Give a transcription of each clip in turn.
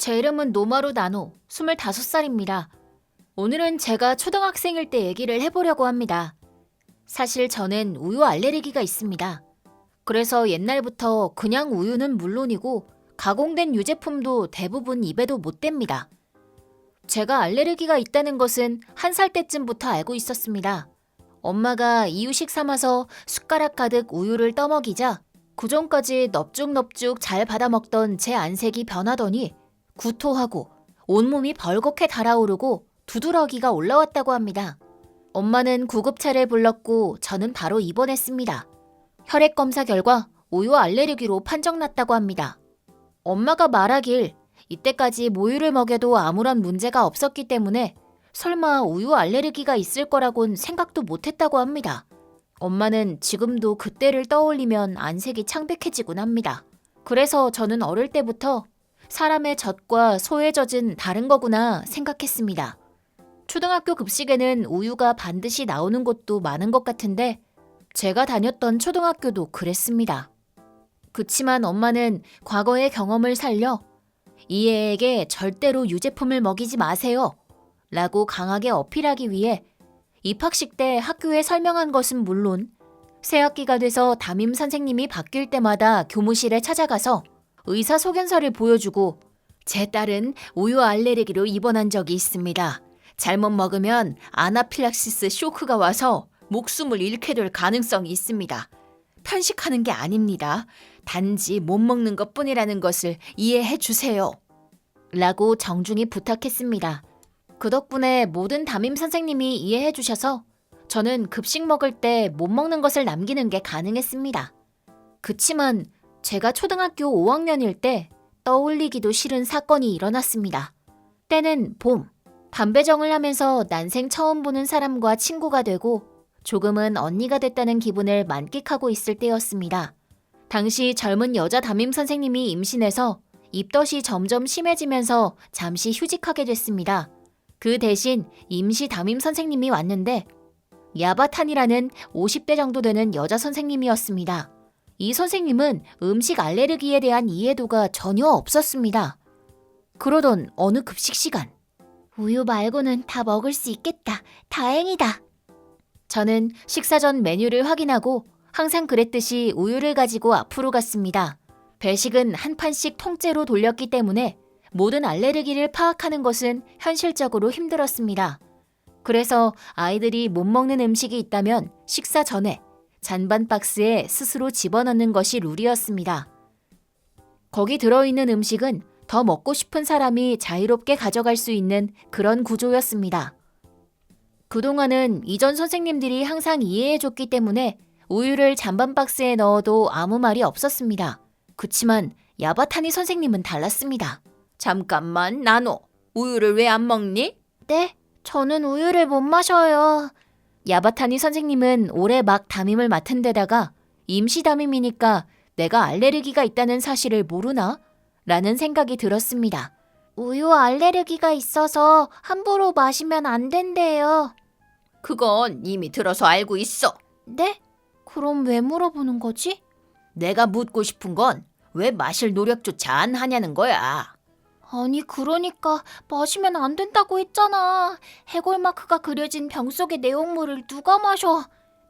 제 이름은 노마루 나노, 25살입니다. 오늘은 제가 초등학생일 때 얘기를 해보려고 합니다. 사실 저는 우유 알레르기가 있습니다. 그래서 옛날부터 그냥 우유는 물론이고 가공된 유제품도 대부분 입에도 못 댑니다. 제가 알레르기가 있다는 것은 1살 때쯤부터 알고 있었습니다. 엄마가 이유식 삼아서 숟가락 가득 우유를 떠먹이자 그전까지 넙죽넙죽 잘 받아먹던 제 안색이 변하더니 구토하고 온몸이 벌겋게 달아오르고 두드러기가 올라왔다고 합니다. 엄마는 구급차를 불렀고 저는 바로 입원했습니다. 혈액 검사 결과 우유 알레르기로 판정났다고 합니다. 엄마가 말하길 이때까지 모유를 먹여도 아무런 문제가 없었기 때문에 설마 우유 알레르기가 있을 거라곤 생각도 못했다고 합니다. 엄마는 지금도 그때를 떠올리면 안색이 창백해지곤 합니다. 그래서 저는 어릴 때부터 사람의 젖과 소의 젖은 다른 거구나 생각했습니다. 초등학교 급식에는 우유가 반드시 나오는 곳도 많은 것 같은데 제가 다녔던 초등학교도 그랬습니다. 그치만 엄마는 과거의 경험을 살려 이 애에게 절대로 유제품을 먹이지 마세요 라고 강하게 어필하기 위해 입학식 때 학교에 설명한 것은 물론 새학기가 돼서 담임 선생님이 바뀔 때마다 교무실에 찾아가서 의사소견서를 보여주고 제 딸은 우유 알레르기로 입원한 적이 있습니다. 잘못 먹으면 아나필락시스 쇼크가 와서 목숨을 잃게 될 가능성이 있습니다. 편식하는 게 아닙니다. 단지 못 먹는 것뿐이라는 것을 이해해 주세요. 라고 정중히 부탁했습니다. 그 덕분에 모든 담임 선생님이 이해해 주셔서 저는 급식 먹을 때 못 먹는 것을 남기는 게 가능했습니다. 그치만 제가 초등학교 5학년일 때 떠올리기도 싫은 사건이 일어났습니다. 때는 봄, 반배정을 하면서 난생 처음 보는 사람과 친구가 되고 조금은 언니가 됐다는 기분을 만끽하고 있을 때였습니다. 당시 젊은 여자 담임 선생님이 임신해서 입덧이 점점 심해지면서 잠시 휴직하게 됐습니다. 그 대신 임시 담임 선생님이 왔는데 야바탄이라는 50대 정도 되는 여자 선생님이었습니다. 이 선생님은 음식 알레르기에 대한 이해도가 전혀 없었습니다. 그러던 어느 급식 시간, 우유 말고는 다 먹을 수 있겠다. 다행이다. 저는 식사 전 메뉴를 확인하고 항상 그랬듯이 우유를 가지고 앞으로 갔습니다. 배식은 한 판씩 통째로 돌렸기 때문에 모든 알레르기를 파악하는 것은 현실적으로 힘들었습니다. 그래서 아이들이 못 먹는 음식이 있다면 식사 전에 잔반 박스에 스스로 집어넣는 것이 룰이었습니다. 거기 들어있는 음식은 더 먹고 싶은 사람이 자유롭게 가져갈 수 있는 그런 구조였습니다. 그동안은 이전 선생님들이 항상 이해해줬기 때문에 우유를 잔반 박스에 넣어도 아무 말이 없었습니다. 그치만 야바타니 선생님은 달랐습니다. 잠깐만, 나노. 우유를 왜 안 먹니? 네, 저는 우유를 못 마셔요. 야바타니 선생님은 올해 막 담임을 맡은 데다가 임시 담임이니까 내가 알레르기가 있다는 사실을 모르나? 라는 생각이 들었습니다. 우유 알레르기가 있어서 함부로 마시면 안 된대요. 그건 이미 들어서 알고 있어. 네? 그럼 왜 물어보는 거지? 내가 묻고 싶은 건 왜 마실 노력조차 안 하냐는 거야. 아니 그러니까 마시면 안 된다고 했잖아. 해골마크가 그려진 병 속의 내용물을 누가 마셔.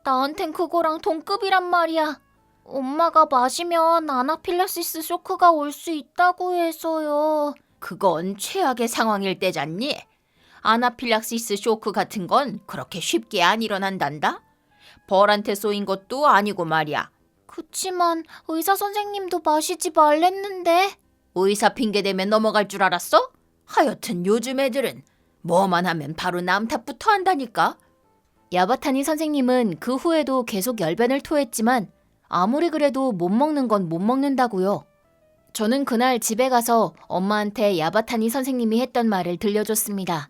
나한텐 그거랑 동급이란 말이야. 엄마가 마시면 아나필락시스 쇼크가 올 수 있다고 해서요. 그건 최악의 상황일 때잖니. 아나필락시스 쇼크 같은 건 그렇게 쉽게 안 일어난단다. 벌한테 쏘인 것도 아니고 말이야. 그치만 의사 선생님도 마시지 말랬는데. 의사 핑계대면 넘어갈 줄 알았어? 하여튼 요즘 애들은 뭐만 하면 바로 남 탓부터 한다니까. 야바타니 선생님은 그 후에도 계속 열변을 토했지만 아무리 그래도 못 먹는 건 못 먹는다고요. 저는 그날 집에 가서 엄마한테 야바타니 선생님이 했던 말을 들려줬습니다.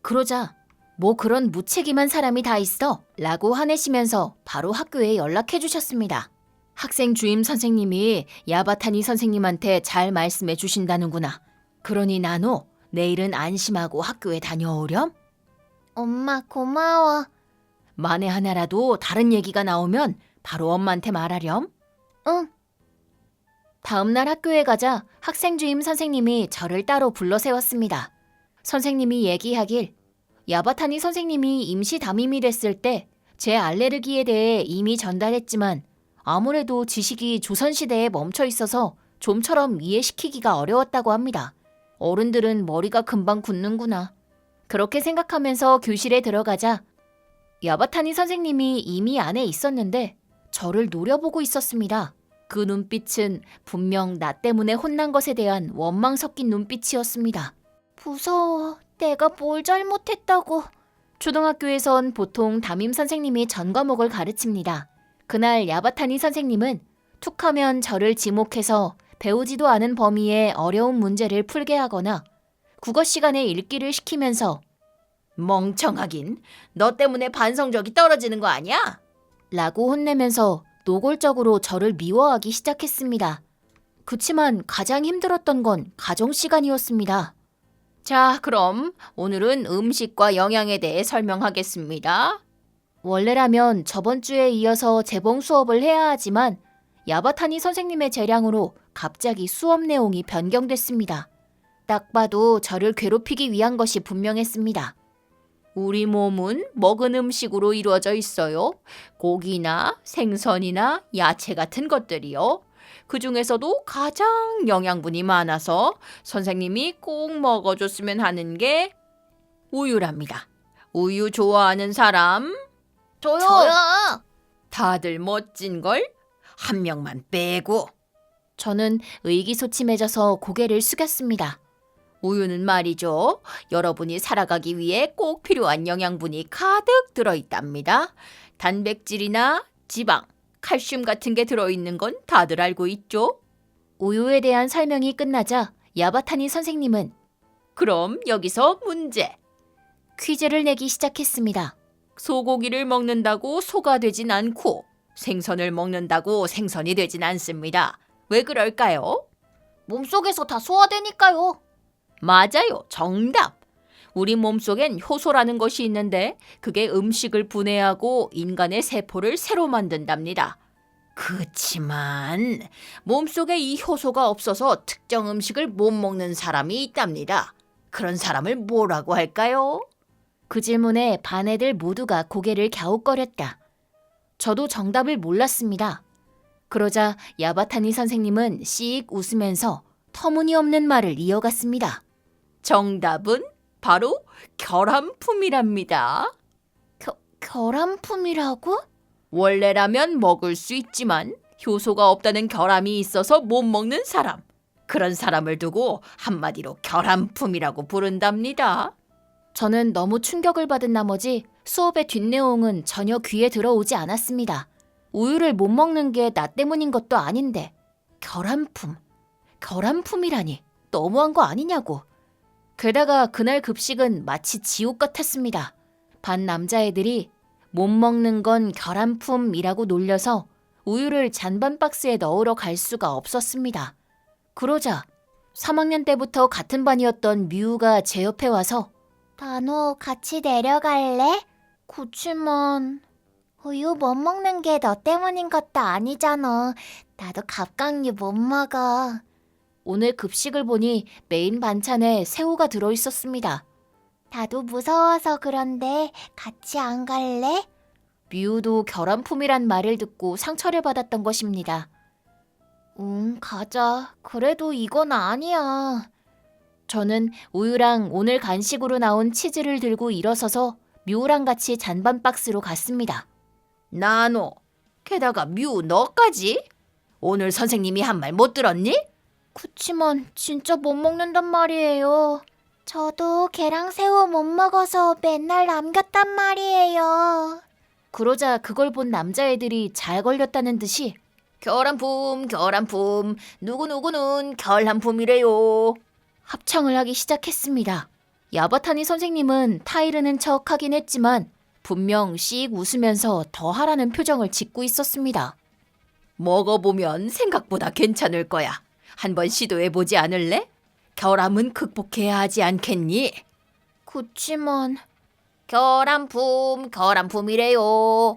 그러자 뭐 그런 무책임한 사람이 다 있어? 라고 화내시면서 바로 학교에 연락해 주셨습니다. 학생 주임 선생님이 야바타니 선생님한테 잘 말씀해 주신다는구나. 그러니 나노 내일은 안심하고 학교에 다녀오렴? 엄마 고마워. 만에 하나라도 다른 얘기가 나오면 바로 엄마한테 말하렴. 응. 다음날 학교에 가자 학생 주임 선생님이 저를 따로 불러 세웠습니다. 선생님이 얘기하길 야바타니 선생님이 임시 담임이 됐을 때 제 알레르기에 대해 이미 전달했지만 아무래도 지식이 조선시대에 멈춰 있어서 좀처럼 이해시키기가 어려웠다고 합니다. 어른들은 머리가 금방 굳는구나. 그렇게 생각하면서 교실에 들어가자 야바타니 선생님이 이미 안에 있었는데 저를 노려보고 있었습니다. 그 눈빛은 분명 나 때문에 혼난 것에 대한 원망 섞인 눈빛이었습니다. 무서워. 내가 뭘 잘못했다고. 초등학교에선 보통 담임 선생님이 전 과목을 가르칩니다. 그날 야바타니 선생님은 툭하면 저를 지목해서 배우지도 않은 범위의 어려운 문제를 풀게 하거나 국어 시간에 읽기를 시키면서 멍청하긴, 너 때문에 반 성적이 떨어지는 거 아니야? 라고 혼내면서 노골적으로 저를 미워하기 시작했습니다. 그치만 가장 힘들었던 건 가정 시간이었습니다. 자, 그럼 오늘은 음식과 영양에 대해 설명하겠습니다. 원래라면 저번 주에 이어서 재봉 수업을 해야 하지만 야바타니 선생님의 재량으로 갑자기 수업 내용이 변경됐습니다. 딱 봐도 저를 괴롭히기 위한 것이 분명했습니다. 우리 몸은 먹은 음식으로 이루어져 있어요. 고기나 생선이나 야채 같은 것들이요. 그 중에서도 가장 영양분이 많아서 선생님이 꼭 먹어줬으면 하는 게 우유랍니다. 우유 좋아하는 사람? 저요. 다들 멋진 걸? 한 명만 빼고. 저는 의기소침해져서 고개를 숙였습니다. 우유는 말이죠. 여러분이 살아가기 위해 꼭 필요한 영양분이 가득 들어있답니다. 단백질이나 지방, 칼슘 같은 게 들어있는 건 다들 알고 있죠? 우유에 대한 설명이 끝나자 야바타니 선생님은 그럼 여기서 문제. 퀴즈를 내기 시작했습니다. 소고기를 먹는다고 소가 되진 않고 생선을 먹는다고 생선이 되진 않습니다. 왜 그럴까요? 몸속에서 다 소화되니까요. 맞아요. 정답. 우리 몸속엔 효소라는 것이 있는데 그게 음식을 분해하고 인간의 세포를 새로 만든답니다. 그치만 몸속에 이 효소가 없어서 특정 음식을 못 먹는 사람이 있답니다. 그런 사람을 뭐라고 할까요? 그 질문에 반 애들 모두가 고개를 갸웃거렸다. 저도 정답을 몰랐습니다. 그러자 야바타니 선생님은 씩 웃으면서 터무니없는 말을 이어갔습니다. 정답은 바로 결함품이랍니다. 결함품이라고? 원래라면 먹을 수 있지만 효소가 없다는 결함이 있어서 못 먹는 사람. 그런 사람을 두고 한마디로 결함품이라고 부른답니다. 저는 너무 충격을 받은 나머지 수업의 뒷내용은 전혀 귀에 들어오지 않았습니다. 우유를 못 먹는 게 나 때문인 것도 아닌데 결함품, 결함품이라니 너무한 거 아니냐고. 게다가 그날 급식은 마치 지옥 같았습니다. 반 남자애들이 못 먹는 건 결함품이라고 놀려서 우유를 잔반 박스에 넣으러 갈 수가 없었습니다. 그러자 3학년 때부터 같은 반이었던 뮤우가 제 옆에 와서 단호 같이 내려갈래? 그치만 우유 못 먹는 게 너 때문인 것도 아니잖아. 나도 갑각류 못 먹어. 오늘 급식을 보니 메인 반찬에 새우가 들어있었습니다. 나도 무서워서 그런데 같이 안 갈래? 뮤우도 결함품이란 말을 듣고 상처를 받았던 것입니다. 가자. 그래도 이건 아니야. 저는 우유랑 오늘 간식으로 나온 치즈를 들고 일어서서 뮤우랑 같이 잔반 박스로 갔습니다. 나노, 게다가 뮤우 너까지? 오늘 선생님이 한 말 못 들었니? 그치만 진짜 못 먹는단 말이에요. 저도 걔랑 새우 못 먹어서 맨날 남겼단 말이에요. 그러자 그걸 본 남자애들이 잘 걸렸다는 듯이 결함품, 결함품, 누구누구는 결함품이래요. 합창을 하기 시작했습니다. 야바타니 선생님은 타이르는 척 하긴 했지만 분명 씩 웃으면서 더 하라는 표정을 짓고 있었습니다. 먹어보면 생각보다 괜찮을 거야. 한번 시도해보지 않을래? 결함은 극복해야 하지 않겠니? 그치만 결함품, 결함품이래요.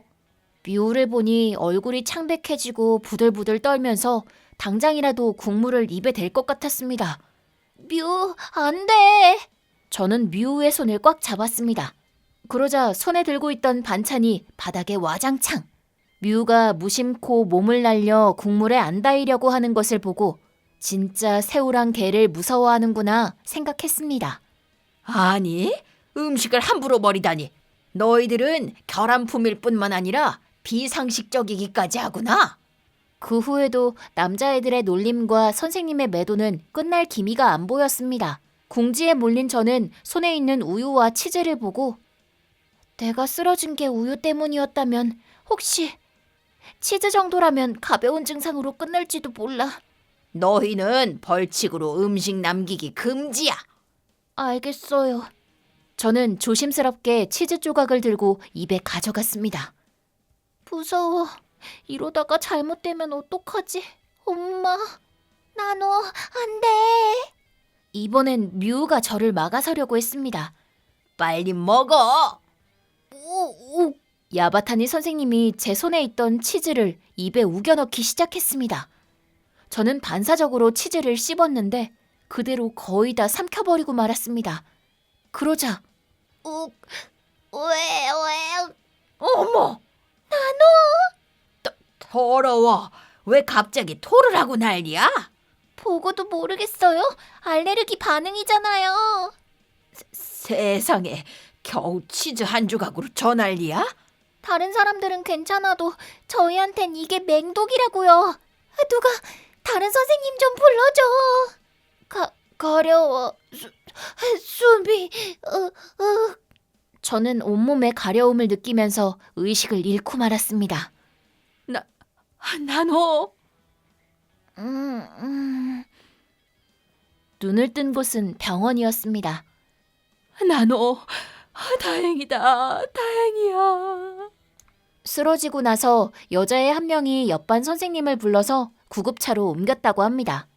뮤우를 보니 얼굴이 창백해지고 부들부들 떨면서 당장이라도 국물을 입에 댈 것 같았습니다. 뮤, 안 돼! 저는 뮤의 손을 꽉 잡았습니다. 그러자 손에 들고 있던 반찬이 바닥에 와장창. 뮤가 무심코 몸을 날려 국물에 안 닿으려고 하는 것을 보고 진짜 새우랑 게를 무서워하는구나 생각했습니다. 아니, 음식을 함부로 버리다니. 너희들은 결함품일 뿐만 아니라 비상식적이기까지 하구나. 그 후에도 남자애들의 놀림과 선생님의 매도는 끝날 기미가 안 보였습니다. 궁지에 몰린 저는 손에 있는 우유와 치즈를 보고 내가 쓰러진 게 우유 때문이었다면 혹시 치즈 정도라면 가벼운 증상으로 끝날지도 몰라. 너희는 벌칙으로 음식 남기기 금지야. 알겠어요. 저는 조심스럽게 치즈 조각을 들고 입에 가져갔습니다. 무서워. 이러다가 잘못되면 어떡하지? 엄마. 나노, 안 돼. 이번엔 뮤가 저를 막아서려고 했습니다. 빨리 먹어. 오. 야바타니 선생님이 제 손에 있던 치즈를 입에 우겨넣기 시작했습니다. 저는 반사적으로 치즈를 씹었는데 그대로 거의 다 삼켜버리고 말았습니다. 그러자 왜? 어머, 더러워. 왜 갑자기 토를 하고 난리야? 보고도 모르겠어요. 알레르기 반응이잖아요. 세상에, 겨우 치즈 한 조각으로 저 난리야? 다른 사람들은 괜찮아도 저희한텐 이게 맹독이라고요. 누가 다른 선생님 좀 불러줘. 가려워. 숨이. 저는 온몸에 가려움을 느끼면서 의식을 잃고 말았습니다. 나노. 눈을 뜬 곳은 병원이었습니다. 나노, 다행이다. 다행이야. 쓰러지고 나서 여자애 한 명이 옆반 선생님을 불러서 구급차로 옮겼다고 합니다.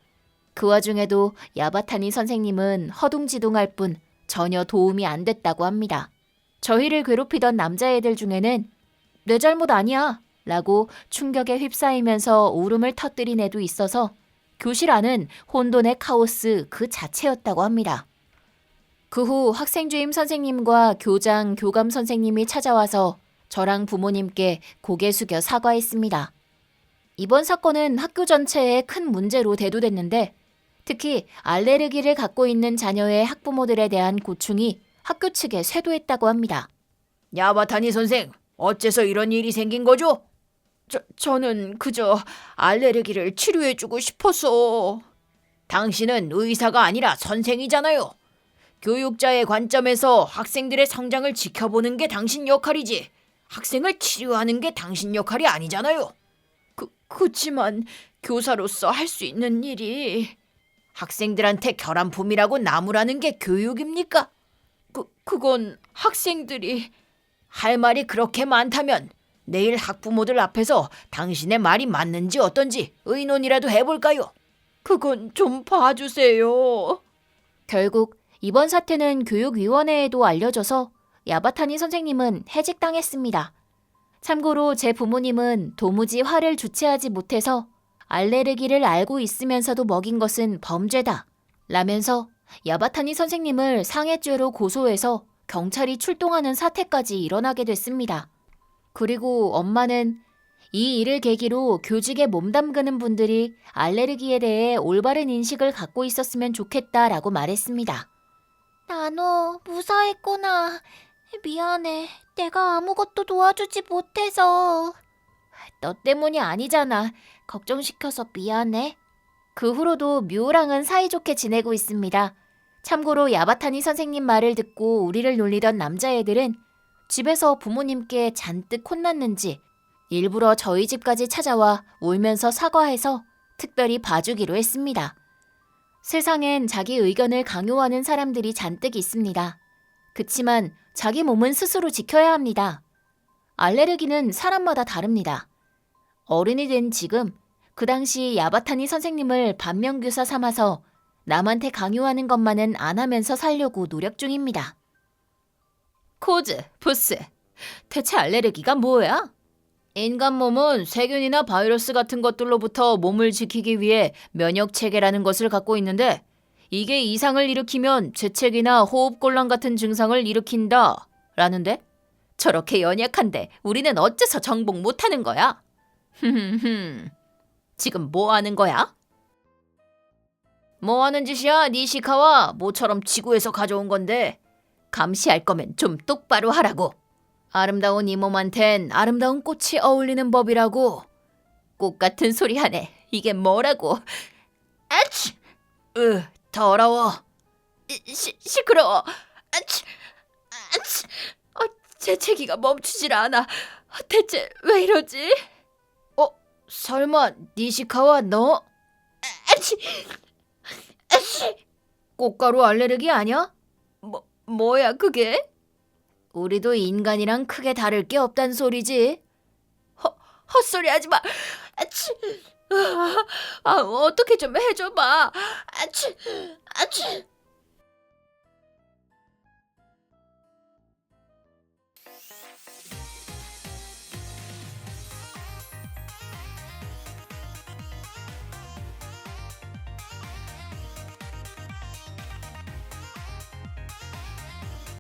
그 와중에도 야바타니 선생님은 허둥지둥할 뿐 전혀 도움이 안 됐다고 합니다. 저희를 괴롭히던 남자애들 중에는 내 잘못 아니야 라고 충격에 휩싸이면서 울음을 터뜨린 애도 있어서 교실 안은 혼돈의 카오스 그 자체였다고 합니다. 그 후 학생주임 선생님과 교장, 교감 선생님이 찾아와서 저랑 부모님께 고개 숙여 사과했습니다. 이번 사건은 학교 전체에 큰 문제로 대두됐는데 특히 알레르기를 갖고 있는 자녀의 학부모들에 대한 고충이 학교 측에 쇄도했다고 합니다. 야바타니 선생, 어째서 이런 일이 생긴 거죠? 저는 그저 알레르기를 치료해주고 싶어서. 당신은 의사가 아니라 선생이잖아요. 교육자의 관점에서 학생들의 성장을 지켜보는 게 당신 역할이지. 학생을 치료하는 게 당신 역할이 아니잖아요. 그치만 교사로서 할 수 있는 일이. 학생들한테 결함품이라고 나무라는 게 교육입니까? 그건 학생들이. 할 말이 그렇게 많다면 내일 학부모들 앞에서 당신의 말이 맞는지 어떤지 의논이라도 해볼까요? 그건 좀 봐주세요. 결국 이번 사태는 교육위원회에도 알려져서 야바타니 선생님은 해직당했습니다. 참고로 제 부모님은 도무지 화를 주체하지 못해서 알레르기를 알고 있으면서도 먹인 것은 범죄다 라면서 야바타니 선생님을 상해죄로 고소해서 경찰이 출동하는 사태까지 일어나게 됐습니다. 그리고 엄마는 이 일을 계기로 교직에 몸담그는 분들이 알레르기에 대해 올바른 인식을 갖고 있었으면 좋겠다라고 말했습니다. 나노 무사했구나. 미안해. 내가 아무것도 도와주지 못해서. 너 때문이 아니잖아. 걱정시켜서 미안해. 그 후로도 뮤랑은 사이좋게 지내고 있습니다. 참고로 야바타니 선생님 말을 듣고 우리를 놀리던 남자애들은 집에서 부모님께 잔뜩 혼났는지 일부러 저희 집까지 찾아와 울면서 사과해서 특별히 봐주기로 했습니다. 세상엔 자기 의견을 강요하는 사람들이 잔뜩 있습니다. 그치만 자기 몸은 스스로 지켜야 합니다. 알레르기는 사람마다 다릅니다. 어른이 된 지금 그 당시 야바타니 선생님을 반면교사 삼아서 남한테 강요하는 것만은 안 하면서 살려고 노력 중입니다. 코즈, 부스, 대체 알레르기가 뭐야? 인간 몸은 세균이나 바이러스 같은 것들로부터 몸을 지키기 위해 면역 체계라는 것을 갖고 있는데 이게 이상을 일으키면 재채기나 호흡곤란 같은 증상을 일으킨다 라는데 저렇게 연약한데 우리는 어째서 정복 못하는 거야? 지금 뭐 하는 거야? 뭐 하는 짓이야, 니시카와? 모처럼 지구에서 가져온 건데 감시할 거면 좀 똑바로 하라고. 아름다운 이 몸한텐 아름다운 꽃이 어울리는 법이라고. 꽃 같은 소리 하네. 이게 뭐라고? 아치! 더러워. 시끄러워. 아치! 아치! 재채기가 멈추질 않아. 대체 왜 이러지? 설마 니시카와 너? 아치! 아치! 꽃가루 알레르기 아니야? 뭐야 그게? 우리도 인간이랑 크게 다를 게 없단 소리지. 헛소리 하지 마. 아치. 어떻게 좀 해줘봐. 아치. 아치.